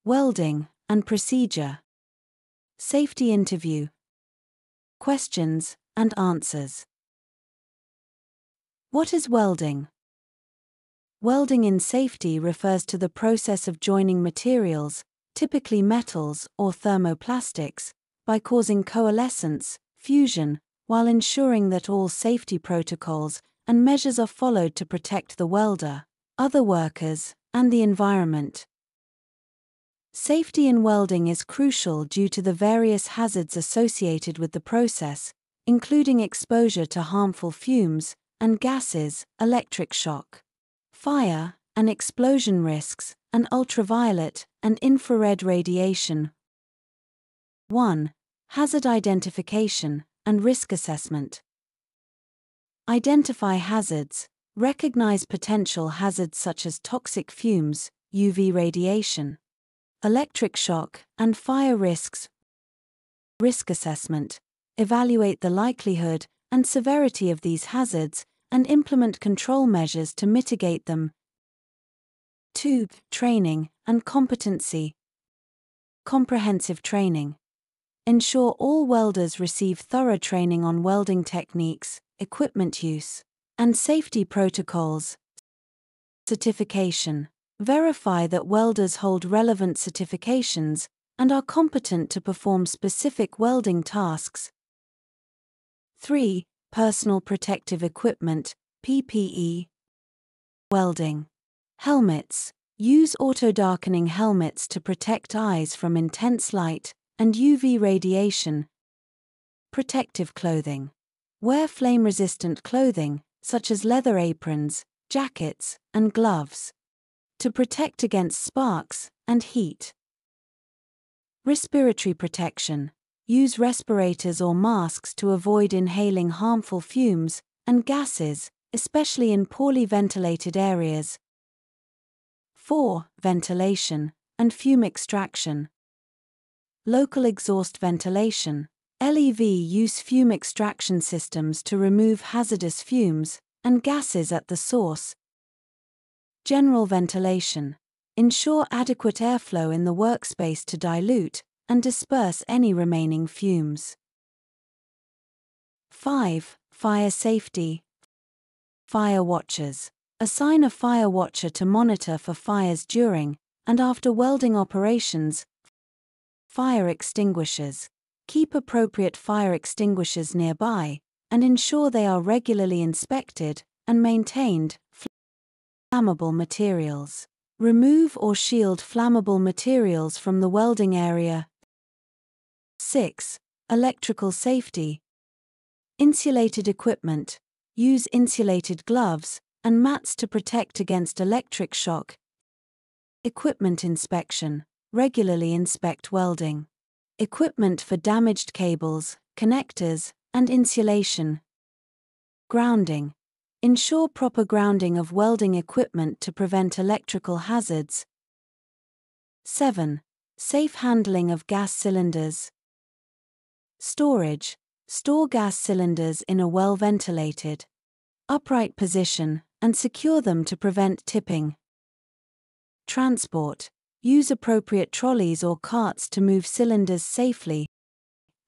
Welding and procedure. Safety interview. Questions and answers. What is welding? Welding in safety refers to the process of joining materials, typically metals or thermoplastics, by causing coalescence, fusion, while ensuring that all safety protocols and measures are followed to protect the welder, other workers, and the environment. Safety in welding is crucial due to the various hazards associated with the process, including exposure to harmful fumes and gases, electric shock, fire and explosion risks, and ultraviolet and infrared radiation. 1. Hazard identification and risk assessment. Identify hazards. Recognize potential hazards such as toxic fumes, UV radiation, electric shock, and fire risks. Risk assessment. Evaluate the likelihood and severity of these hazards and implement control measures to mitigate them. 2. Training and competency. Comprehensive training. Ensure all welders receive thorough training on welding techniques, equipment use, and safety protocols. Certification. Verify that welders hold relevant certifications and are competent to perform specific welding tasks. 3. Personal protective equipment, PPE. Welding. Helmets. Use auto-darkening helmets to protect eyes from intense light and UV radiation. Protective clothing. Wear flame-resistant clothing, such as leather aprons, jackets, and gloves, to protect against sparks and heat. Respiratory protection. Use respirators or masks to avoid inhaling harmful fumes and gases, especially in poorly ventilated areas. 4. Ventilation and fume extraction. Local exhaust ventilation. LEV use fume extraction systems to remove hazardous fumes and gases at the source. General ventilation. Ensure adequate airflow in the workspace to dilute and disperse any remaining fumes. 5. Fire safety. Fire watchers. Assign a fire watcher to monitor for fires during and after welding operations. Fire extinguishers. Keep appropriate fire extinguishers nearby and ensure they are regularly inspected and maintained. Flammable materials. Remove or shield flammable materials from the welding area. 6. Electrical safety. Insulated equipment. Use insulated gloves and mats to protect against electric shock. Equipment inspection. Regularly inspect welding equipment for damaged cables, connectors, and insulation. Grounding. Ensure proper grounding of welding equipment to prevent electrical hazards. 7. Safe handling of gas cylinders. Storage. Store gas cylinders in a well-ventilated, upright position and secure them to prevent tipping. Transport. Use appropriate trolleys or carts to move cylinders safely.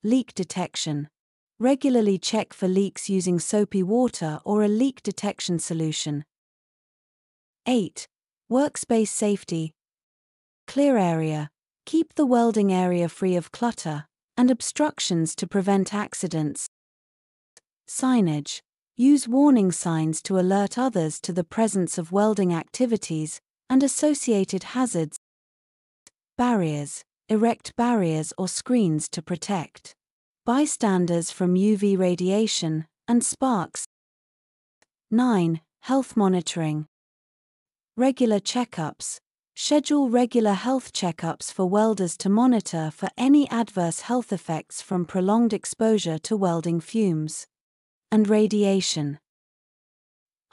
Leak detection. Regularly check for leaks using soapy water or a leak detection solution. 8. Workspace safety. Clear area. Keep the welding area free of clutter and obstructions to prevent accidents. Signage. Use warning signs to alert others to the presence of welding activities and associated hazards. Barriers. Erect barriers or screens to protect bystanders from UV radiation and sparks. 9. Health monitoring. Regular checkups. Schedule regular health checkups for welders to monitor for any adverse health effects from prolonged exposure to welding fumes and radiation.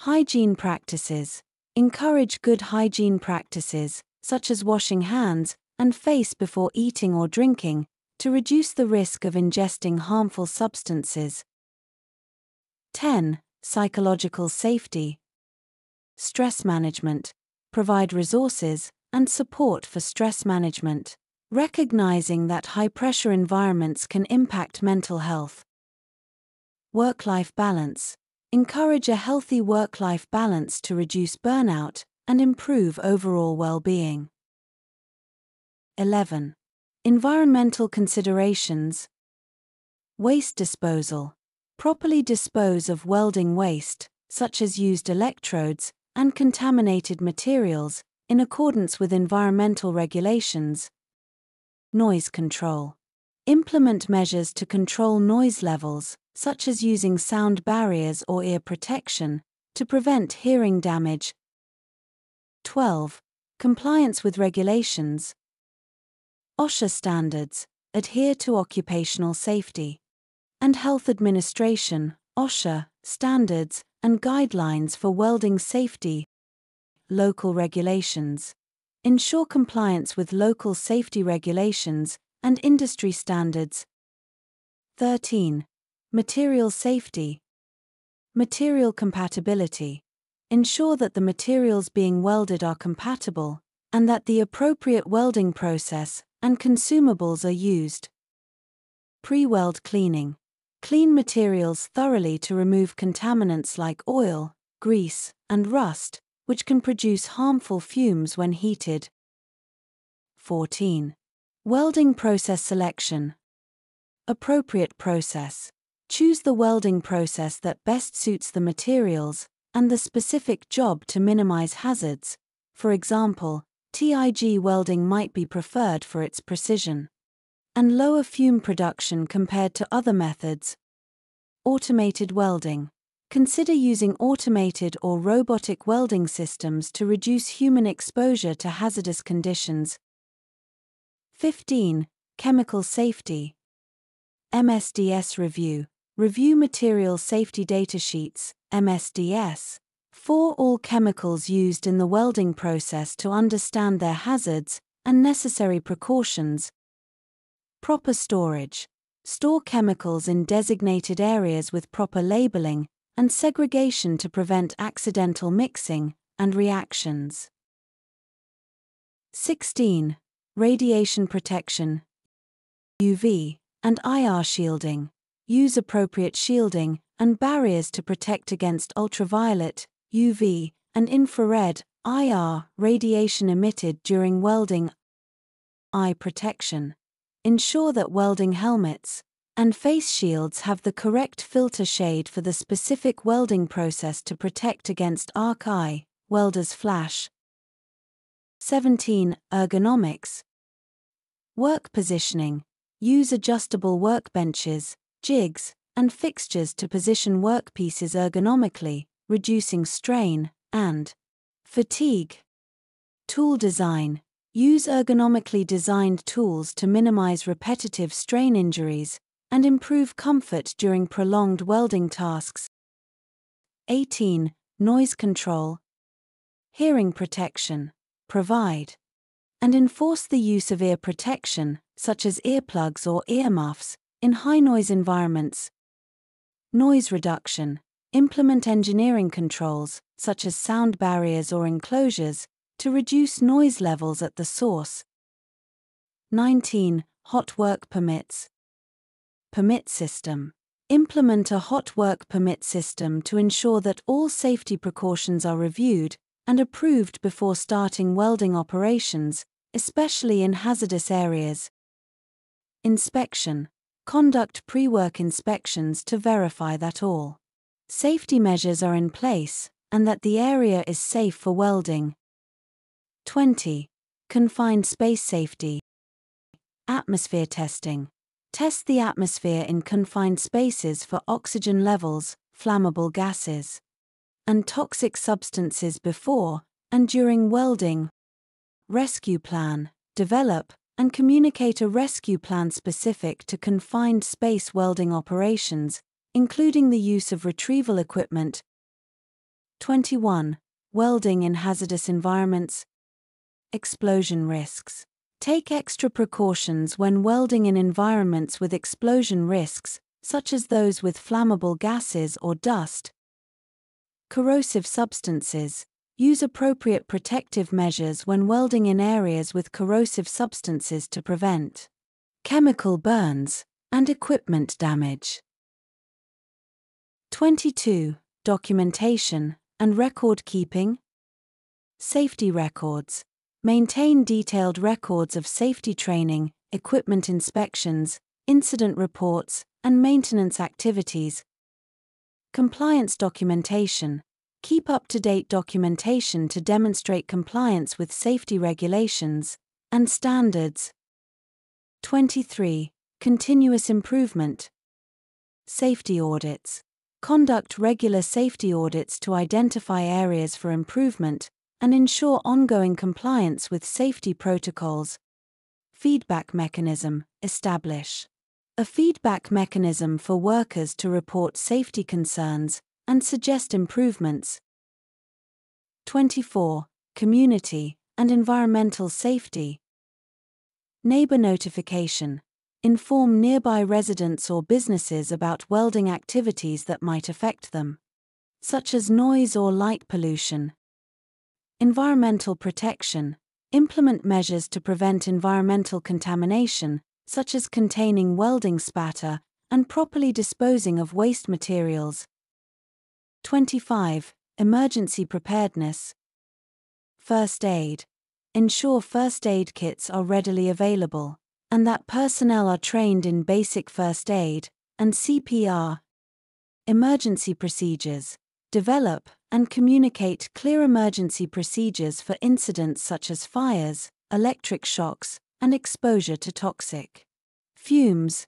Hygiene practices. Encourage good hygiene practices, such as washing hands and face before eating or drinking, to reduce the risk of ingesting harmful substances. 10. Psychological safety. Stress management. Provide resources and support for stress management, recognizing that high-pressure environments can impact mental health. Work-life balance. Encourage a healthy work-life balance to reduce burnout and improve overall well-being. 11. Environmental considerations. Waste disposal. Properly dispose of welding waste, such as used electrodes and contaminated materials, in accordance with environmental regulations. Noise control. Implement measures to control noise levels, such as using sound barriers or ear protection, to prevent hearing damage. 12. Compliance with regulations. OSHA standards. Adhere to occupational safety and health administration, OSHA, standards and guidelines for welding safety. Local regulations. Ensure compliance with local safety regulations and industry standards. 13. Material safety. Material compatibility. Ensure that the materials being welded are compatible, and that the appropriate welding process and consumables are used. Pre-weld cleaning. Clean materials thoroughly to remove contaminants like oil, grease, and rust, which can produce harmful fumes when heated. 14. Welding process selection. Appropriate process. Choose the welding process that best suits the materials and the specific job to minimize hazards. For example, TIG welding might be preferred for its precision and lower fume production compared to other methods. Automated welding. Consider using automated or robotic welding systems to reduce human exposure to hazardous conditions. 15. Chemical safety. MSDS review. Review material safety datasheets, MSDS, for all chemicals used in the welding process to understand their hazards and necessary precautions. Proper storage. Store chemicals in designated areas with proper labeling and segregation to prevent accidental mixing and reactions. 16. Radiation protection. UV and IR shielding. Use appropriate shielding and barriers to protect against ultraviolet, UV, and infrared, IR, radiation emitted during welding. Eye protection. Ensure that welding helmets and face shields have the correct filter shade for the specific welding process to protect against arc eye, welder's flash. 17. Ergonomics. Work positioning. Use adjustable workbenches, jigs, and fixtures to position workpieces ergonomically, reducing strain and fatigue. Tool design. Use ergonomically designed tools to minimize repetitive strain injuries and improve comfort during prolonged welding tasks. 18. Noise control. Hearing protection. Provide and enforce the use of ear protection, such as earplugs or earmuffs, in high-noise environments. Noise reduction. Implement engineering controls, such as sound barriers or enclosures, to reduce noise levels at the source. 19. Hot work permits. Permit system. Implement a hot work permit system to ensure that all safety precautions are reviewed and approved before starting welding operations, especially in hazardous areas. Inspection. Conduct pre-work inspections to verify that all safety measures are in place and that the area is safe for welding. 20. Confined space safety. Atmosphere testing. Test the atmosphere in confined spaces for oxygen levels, flammable gases, and toxic substances before and during welding. Rescue plan. Develop and communicate a rescue plan specific to confined space welding operations, including the use of retrieval equipment. 21. Welding in hazardous environments. Explosion risks. Take extra precautions when welding in environments with explosion risks, such as those with flammable gases or dust. Corrosive substances. Use appropriate protective measures when welding in areas with corrosive substances to prevent chemical burns and equipment damage. 22. Documentation and record keeping. Safety records. Maintain detailed records of safety training, equipment inspections, incident reports, and maintenance activities. Compliance documentation. Keep up-to-date documentation to demonstrate compliance with safety regulations and standards. 23. Continuous improvement. Safety audits. Conduct regular safety audits to identify areas for improvement and ensure ongoing compliance with safety protocols. Feedback mechanism. Establish a feedback mechanism for workers to report safety concerns and suggest improvements. 24. Community and environmental safety. Neighbor notification. Inform nearby residents or businesses about welding activities that might affect them, such as noise or light pollution. Environmental protection. Implement measures to prevent environmental contamination, such as containing welding spatter and properly disposing of waste materials. 25. Emergency preparedness. First aid. Ensure first aid kits are readily available, and that personnel are trained in basic first aid and CPR. Emergency procedures. Develop and communicate clear emergency procedures for incidents such as fires, electric shocks, and exposure to toxic fumes.